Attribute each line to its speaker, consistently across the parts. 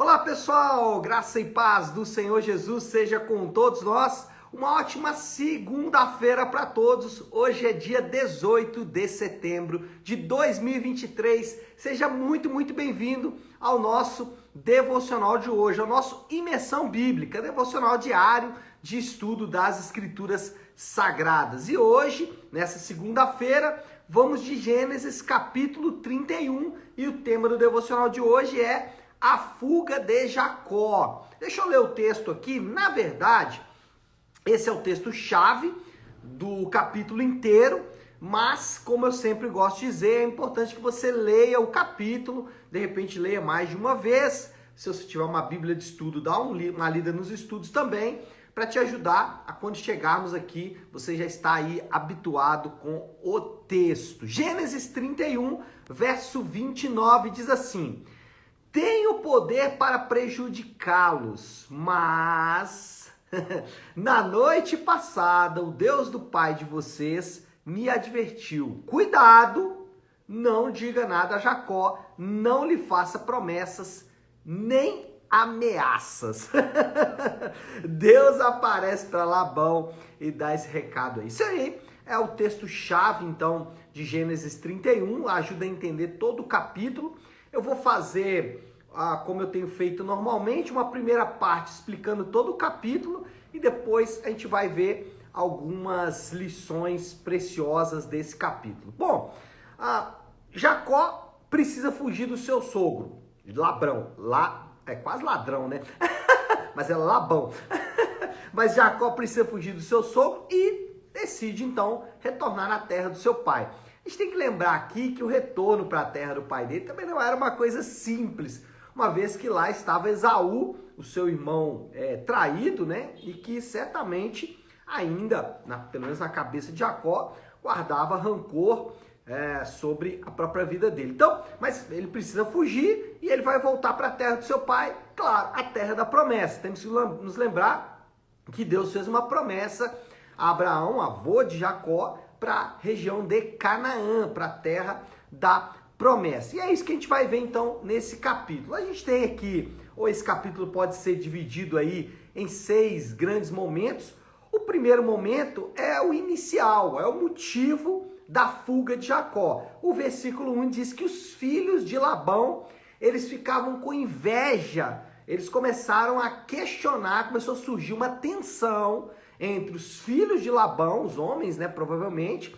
Speaker 1: Olá pessoal, graça e paz do Senhor Jesus seja com todos nós. Uma ótima segunda-feira para todos. Hoje é dia 18 de setembro de 2023. Seja muito bem-vindo ao nosso devocional de hoje, ao nosso Imersão Bíblica, devocional diário de estudo das Escrituras Sagradas. E hoje, nessa segunda-feira, vamos de Gênesis capítulo 31 e o tema do devocional de hoje é a fuga de Jacó. Deixa eu ler o texto aqui. Na verdade, esse é o texto-chave do capítulo inteiro, mas, como eu sempre gosto de dizer, é importante que você leia o capítulo, de repente leia mais de uma vez. Se você tiver uma Bíblia de estudo, dá uma lida nos estudos também, para te ajudar a quando chegarmos aqui, você já está aí habituado com o texto. Gênesis 31, verso 29, diz assim: tenho poder para prejudicá-los, mas na noite passada o Deus do pai de vocês me advertiu. Cuidado, não diga nada a Jacó, não lhe faça promessas nem ameaças. Deus aparece para Labão e dá esse recado aí. Isso aí é o texto-chave, então, de Gênesis 31, ajuda a entender todo o capítulo. Eu vou fazer, como eu tenho feito normalmente, uma primeira parte explicando todo o capítulo e depois a gente vai ver algumas lições preciosas desse capítulo. Bom, Jacó precisa fugir do seu sogro, Labrão. É quase ladrão, né? Mas é Labão. Mas Jacó precisa fugir do seu sogro e decide então retornar na terra do seu pai. A gente tem que lembrar aqui que o retorno para a terra do pai dele também não era uma coisa simples, uma vez que lá estava Esaú, o seu irmão traído, né? E que certamente ainda, pelo menos na cabeça de Jacó, guardava rancor sobre a própria vida dele. Então, mas ele precisa fugir e ele vai voltar para a terra do seu pai, claro, a terra da promessa. Temos que nos lembrar que Deus fez uma promessa a Abraão, avô de Jacó, para a região de Canaã, para a terra da promessa. E é isso que a gente vai ver então nesse capítulo. A gente tem aqui, ou esse capítulo pode ser dividido aí em 6 grandes momentos. O primeiro momento é o inicial, é o motivo da fuga de Jacó. O versículo 1 diz que os filhos de Labão, eles ficavam com inveja, eles começaram a questionar, começou a surgir uma tensão entre os filhos de Labão, os homens, né, provavelmente,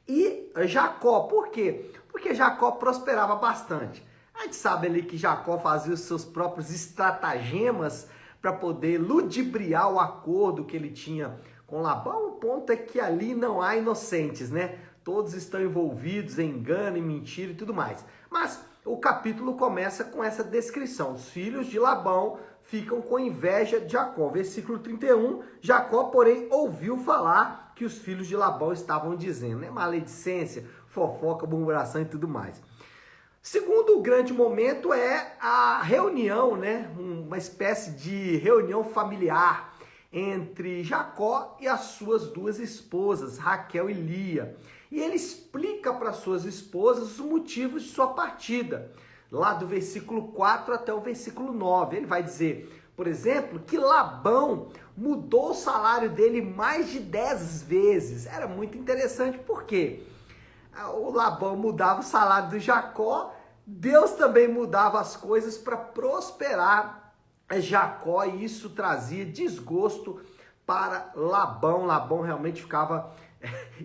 Speaker 1: e Jacó. Por quê? Porque Jacó prosperava bastante. A gente sabe ali que Jacó fazia os seus próprios estratagemas para poder ludibriar o acordo que ele tinha com Labão. O ponto é que ali não há inocentes, né? Todos estão envolvidos em engano, em mentira e tudo mais. Mas o capítulo começa com essa descrição. Os filhos de Labão ficam com inveja de Jacó. Versículo 31, Jacó, porém, ouviu falar que os filhos de Labão estavam dizendo, né? Maledicência, fofoca, murmuração e tudo mais. Segundo grande momento é a reunião, né? Uma espécie de reunião familiar entre Jacó e as suas 2 esposas, Raquel e Lia. E ele explica para suas esposas os motivos de sua partida. Lá do versículo 4 até o versículo 9. Ele vai dizer, por exemplo, que Labão mudou o salário dele mais de 10 vezes. Era muito interessante, por quê? O Labão mudava o salário do Jacó, Deus também mudava as coisas para prosperar Jacó, e isso trazia desgosto para Labão. Labão realmente ficava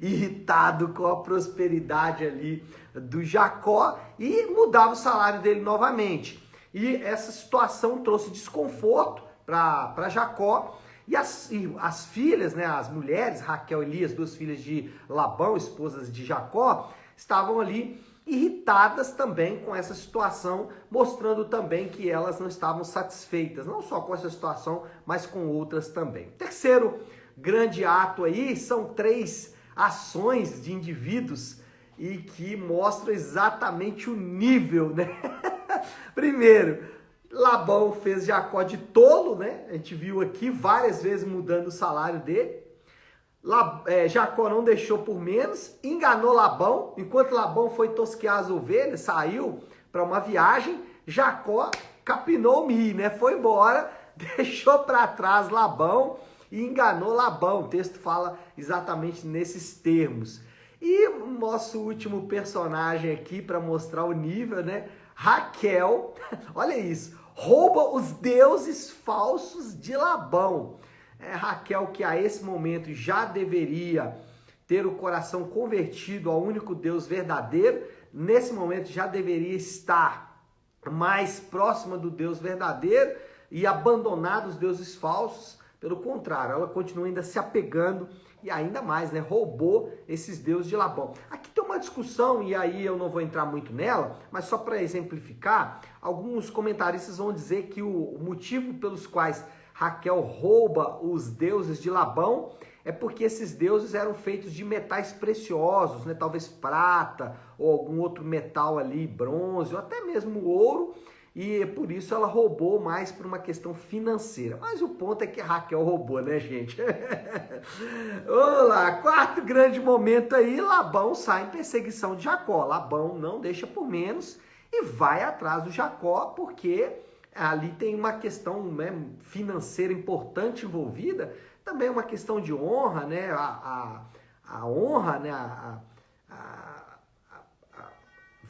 Speaker 1: irritado com a prosperidade ali do Jacó e mudava o salário dele novamente. E essa situação trouxe desconforto para Jacó. E as filhas, né, as mulheres, Raquel e Lia, as 2 filhas de Labão, esposas de Jacó, estavam ali irritadas também com essa situação, mostrando também que elas não estavam satisfeitas, não só com essa situação, mas com outras também. Terceiro grande ato aí são 3 ações de indivíduos e que mostram exatamente o nível, né? Primeiro, Labão fez Jacó de tolo, né? A gente viu aqui várias vezes mudando o salário dele. Jacó não deixou por menos, enganou Labão, enquanto Labão foi tosquear as ovelhas, saiu para uma viagem, Jacó capinou o Mi, né? Foi embora, deixou para trás Labão e enganou Labão. O texto fala exatamente nesses termos. E o nosso último personagem aqui, para mostrar o nível, né? Raquel, olha isso, rouba os deuses falsos de Labão. Raquel, que a esse momento já deveria ter o coração convertido ao único Deus verdadeiro, nesse momento já deveria estar mais próxima do Deus verdadeiro e abandonar os deuses falsos. Pelo contrário, ela continua ainda se apegando e ainda mais, né, roubou esses deuses de Labão. Aqui tem uma discussão, e aí eu não vou entrar muito nela, mas só para exemplificar, alguns comentaristas vão dizer que o motivo pelos quais Raquel rouba os deuses de Labão é porque esses deuses eram feitos de metais preciosos, né, talvez prata ou algum outro metal ali, bronze, ou até mesmo ouro, e por isso ela roubou mais por uma questão financeira. Mas o ponto é que Raquel roubou, né, gente? Vamos lá, quarto grande momento aí, Labão sai em perseguição de Jacó. Labão não deixa por menos e vai atrás do Jacó, porque ali tem uma questão, né, financeira importante envolvida, também uma questão de honra, né, a honra, né, a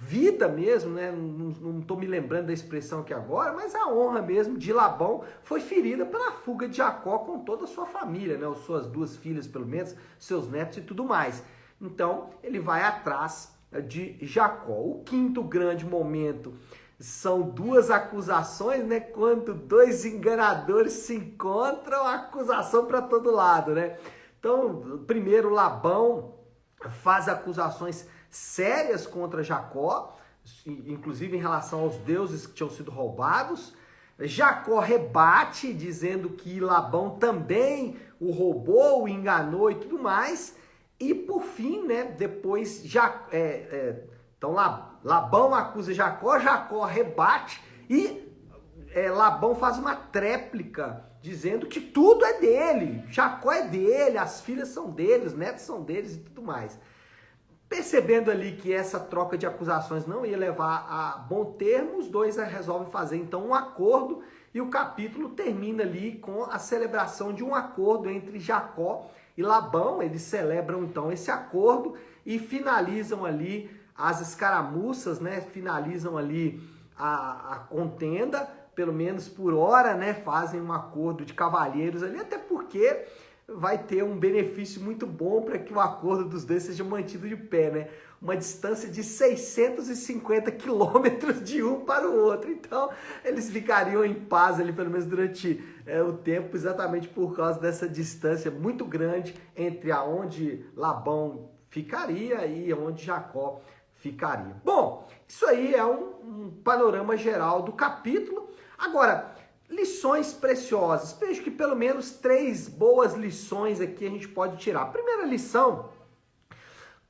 Speaker 1: vida mesmo, né? Não estou me lembrando da expressão aqui agora, mas a honra mesmo de Labão foi ferida pela fuga de Jacó com toda a sua família, né? Suas duas filhas, pelo menos, seus netos e tudo mais. Então, ele vai atrás de Jacó. O quinto grande momento são duas acusações, né? Quando dois enganadores se encontram, acusação para todo lado, né? Então, primeiro Labão faz acusações sérias contra Jacó, inclusive em relação aos deuses que tinham sido roubados. Jacó rebate, dizendo que Labão também o roubou, o enganou e tudo mais. E por fim, né, depois então Labão acusa Jacó, Jacó rebate e Labão faz uma tréplica, dizendo que tudo é dele, Jacó é dele, as filhas são dele, os netos são deles e tudo mais. Percebendo ali que essa troca de acusações não ia levar a bom termo, os dois resolvem fazer então um acordo e o capítulo termina ali com a celebração de um acordo entre Jacó e Labão. Eles celebram então esse acordo e finalizam ali as escaramuças, né? Finalizam ali a contenda, pelo menos por hora, né? Fazem um acordo de cavalheiros ali, até porque vai ter um benefício muito bom para que o acordo dos dois seja mantido de pé, né? Uma distância de 650 quilômetros de um para o outro. Então, eles ficariam em paz ali, pelo menos durante o tempo, exatamente por causa dessa distância muito grande entre aonde Labão ficaria e onde Jacó ficaria. Bom, isso aí é um panorama geral do capítulo. Agora, lições preciosas. Vejo que pelo menos 3 boas lições aqui a gente pode tirar. Primeira lição: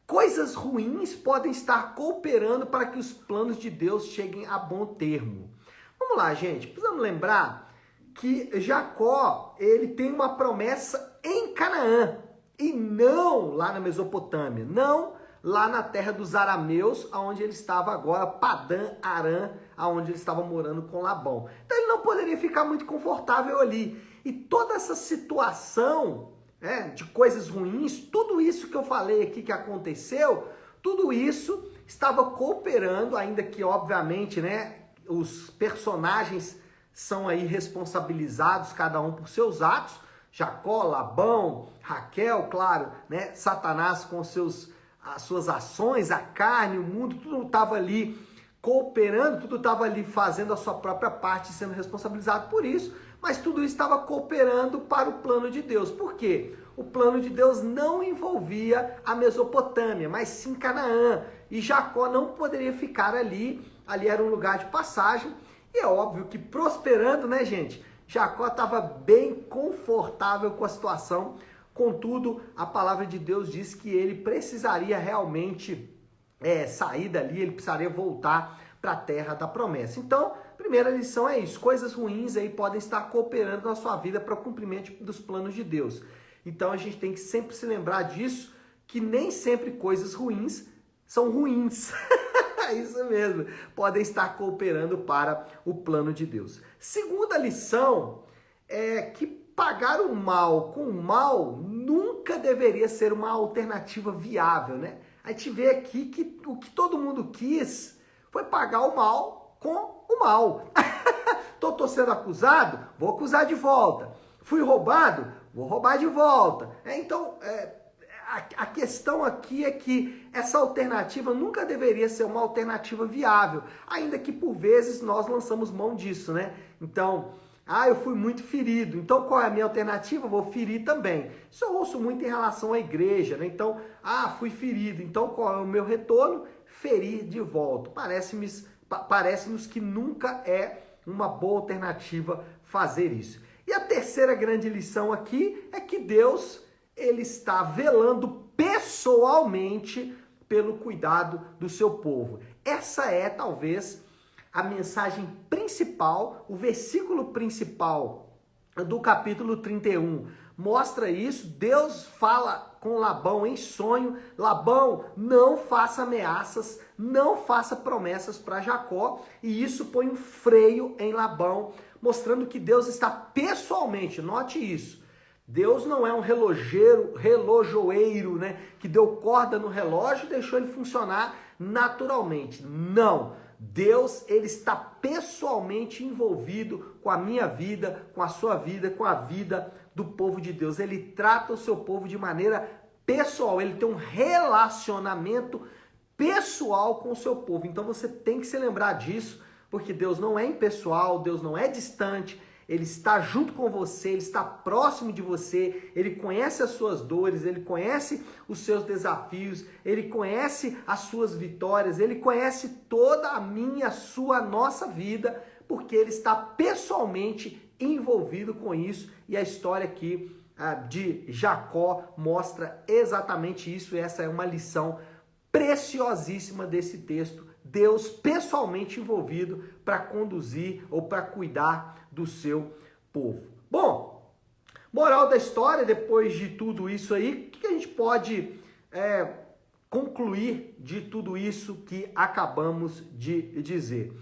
Speaker 1: coisas ruins podem estar cooperando para que os planos de Deus cheguem a bom termo. Vamos lá, gente. Precisamos lembrar que Jacó, ele tem uma promessa em Canaã e não lá na Mesopotâmia, não lá na terra dos arameus, aonde ele estava agora, Padã Arã, aonde ele estava morando com Labão. Então ele não poderia ficar muito confortável ali. E toda essa situação, né, de coisas ruins, tudo isso que eu falei aqui que aconteceu, tudo isso estava cooperando, ainda que obviamente, né, os personagens são aí responsabilizados, cada um por seus atos. Jacó, Labão, Raquel, claro, né, Satanás com as suas ações, a carne, o mundo, tudo estava ali cooperando, tudo estava ali fazendo a sua própria parte, sendo responsabilizado por isso, mas tudo isso estava cooperando para o plano de Deus. Por quê? O plano de Deus não envolvia a Mesopotâmia, mas sim Canaã, e Jacó não poderia ficar ali era um lugar de passagem, e é óbvio que prosperando, né, gente, Jacó estava bem confortável com a situação. Contudo, a palavra de Deus diz que ele precisaria realmente sair dali, ele precisaria voltar para a terra da promessa. Então, primeira lição é isso: coisas ruins aí podem estar cooperando na sua vida para o cumprimento dos planos de Deus. Então, a gente tem que sempre se lembrar disso, que nem sempre coisas ruins são ruins. Isso mesmo, podem estar cooperando para o plano de Deus. Segunda lição é que pagar o mal com o mal nunca deveria ser uma alternativa viável, né? A gente vê aqui que o que todo mundo quis foi pagar o mal com o mal. Tô sendo acusado? Vou acusar de volta. Fui roubado? Vou roubar de volta. Então, a questão aqui é que essa alternativa nunca deveria ser uma alternativa viável, ainda que por vezes nós lançamos mão disso, né? Então, eu fui muito ferido, então qual é a minha alternativa? Vou ferir também. Isso eu ouço muito em relação à igreja, né? Então, fui ferido, então qual é o meu retorno? Ferir de volta. Parece-nos que nunca é uma boa alternativa fazer isso. E a terceira grande lição aqui é que Deus, ele está velando pessoalmente pelo cuidado do seu povo. Essa é talvez a mensagem principal, o versículo principal do capítulo 31. Mostra isso, Deus fala com Labão em sonho: Labão, não faça ameaças, não faça promessas para Jacó, e isso põe um freio em Labão, mostrando que Deus está pessoalmente, note isso, Deus não é um relojoeiro, né, que deu corda no relógio e deixou ele funcionar naturalmente. Não, Deus, ele está pessoalmente envolvido com a minha vida, com a sua vida, com a vida do povo de Deus. Ele trata o seu povo de maneira pessoal, ele tem um relacionamento pessoal com o seu povo. Então você tem que se lembrar disso, porque Deus não é impessoal, Deus não é distante, ele está junto com você, ele está próximo de você, ele conhece as suas dores, ele conhece os seus desafios, ele conhece as suas vitórias, ele conhece toda a minha, a sua, a nossa vida, porque ele está pessoalmente envolvido com isso. E a história aqui de Jacó mostra exatamente isso, e essa é uma lição preciosíssima desse texto. Deus pessoalmente envolvido para conduzir ou para cuidar do seu povo. Bom, moral da história, depois de tudo isso aí, o que a gente pode concluir de tudo isso que acabamos de dizer?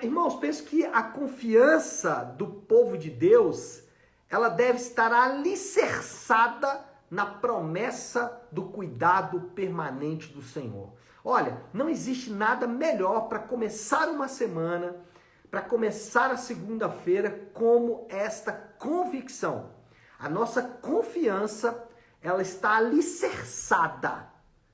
Speaker 1: Irmãos, penso que a confiança do povo de Deus, ela deve estar alicerçada na promessa do cuidado permanente do Senhor. Olha, não existe nada melhor para começar uma semana, para começar a segunda-feira como esta convicção. A nossa confiança, ela está alicerçada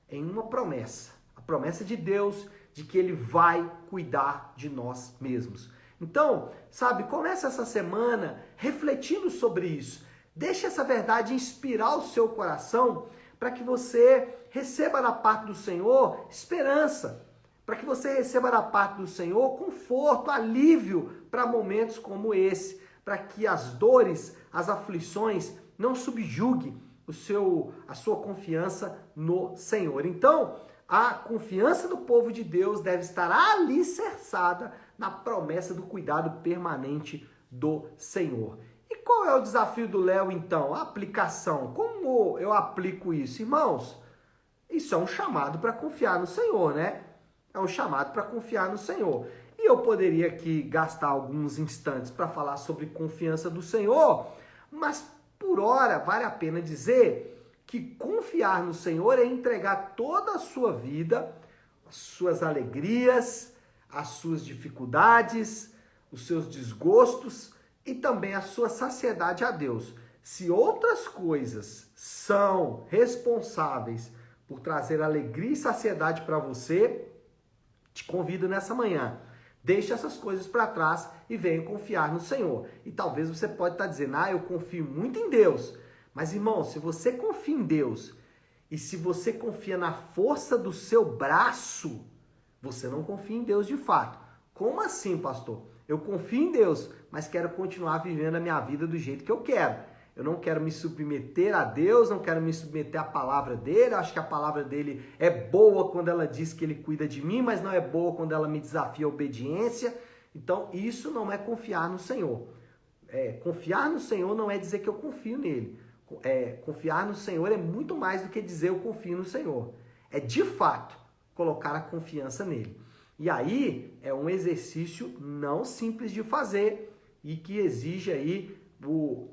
Speaker 1: em uma promessa. A promessa de Deus de que Ele vai cuidar de nós mesmos. Então, sabe, comece essa semana refletindo sobre isso. Deixe essa verdade inspirar o seu coração para que você receba da parte do Senhor esperança, para que você receba da parte do Senhor conforto, alívio para momentos como esse, para que as dores, as aflições não subjuguem a sua confiança no Senhor. Então, a confiança do povo de Deus deve estar alicerçada na promessa do cuidado permanente do Senhor. E qual é o desafio do Léo, então? A aplicação. Como eu aplico isso? Irmãos, isso é um chamado para confiar no Senhor, né? É um chamado para confiar no Senhor. E eu poderia aqui gastar alguns instantes para falar sobre confiança do Senhor, mas por hora vale a pena dizer que confiar no Senhor é entregar toda a sua vida, as suas alegrias, as suas dificuldades, os seus desgostos e também a sua saciedade a Deus. Se outras coisas são responsáveis por trazer alegria e saciedade para você, te convido nessa manhã. Deixe essas coisas para trás e venha confiar no Senhor. E talvez você pode estar dizendo, eu confio muito em Deus. Mas, irmão, se você confia em Deus e se você confia na força do seu braço, você não confia em Deus de fato. Como assim, pastor? Eu confio em Deus, mas quero continuar vivendo a minha vida do jeito que eu quero. Eu não quero me submeter a Deus, não quero me submeter à palavra dele. Eu acho que a palavra dele é boa quando ela diz que ele cuida de mim, mas não é boa quando ela me desafia a obediência. Então, isso não é confiar no Senhor. Confiar no Senhor não é dizer que eu confio nele. Confiar no Senhor é muito mais do que dizer eu confio no Senhor. É de fato colocar a confiança nele. E aí é um exercício não simples de fazer e que exige aí o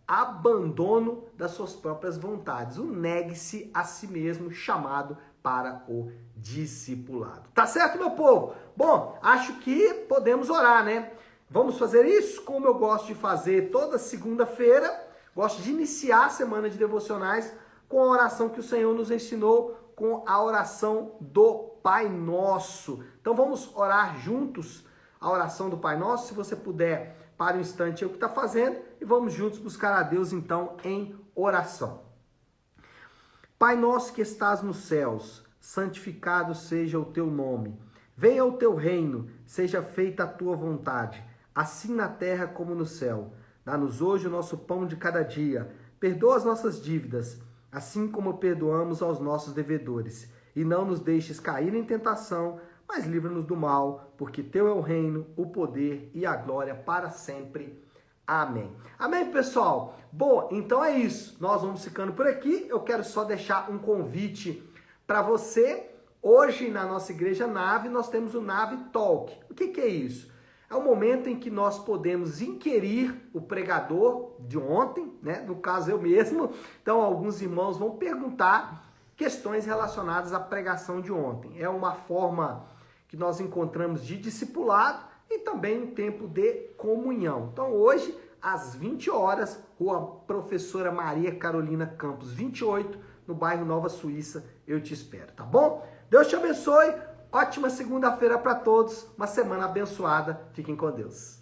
Speaker 1: abandono das suas próprias vontades, o negue-se a si mesmo, chamado para o discipulado. Tá certo, meu povo? Bom, acho que podemos orar, né? Vamos fazer isso como eu gosto de fazer toda segunda-feira. Gosto de iniciar a semana de devocionais com a oração que o Senhor nos ensinou, com a oração do Pai Nosso. Então vamos orar juntos a oração do Pai Nosso. Se você puder, para um instante, é o que está fazendo, e vamos juntos buscar a Deus então em oração. Pai nosso que estás nos céus, santificado seja o teu nome. Venha o teu reino, seja feita a tua vontade, assim na terra como no céu. Dá-nos hoje o nosso pão de cada dia. Perdoa as nossas dívidas, assim como perdoamos aos nossos devedores. E não nos deixes cair em tentação, mas livra-nos do mal, porque teu é o reino, o poder e a glória para sempre. Amém. Amém, pessoal? Bom, então é isso. Nós vamos ficando por aqui. Eu quero só deixar um convite para você. Hoje, na nossa igreja Nave, nós temos o Nave Talk. O que é isso? É o momento em que nós podemos inquirir o pregador de ontem, né? No caso, eu mesmo. Então, alguns irmãos vão perguntar questões relacionadas à pregação de ontem. É uma forma que nós encontramos de discipulado e também um tempo de comunhão. Então hoje, às 20 horas, Rua Professora Maria Carolina Campos 28, no bairro Nova Suíça, eu te espero, tá bom? Deus te abençoe, ótima segunda-feira para todos, uma semana abençoada, fiquem com Deus.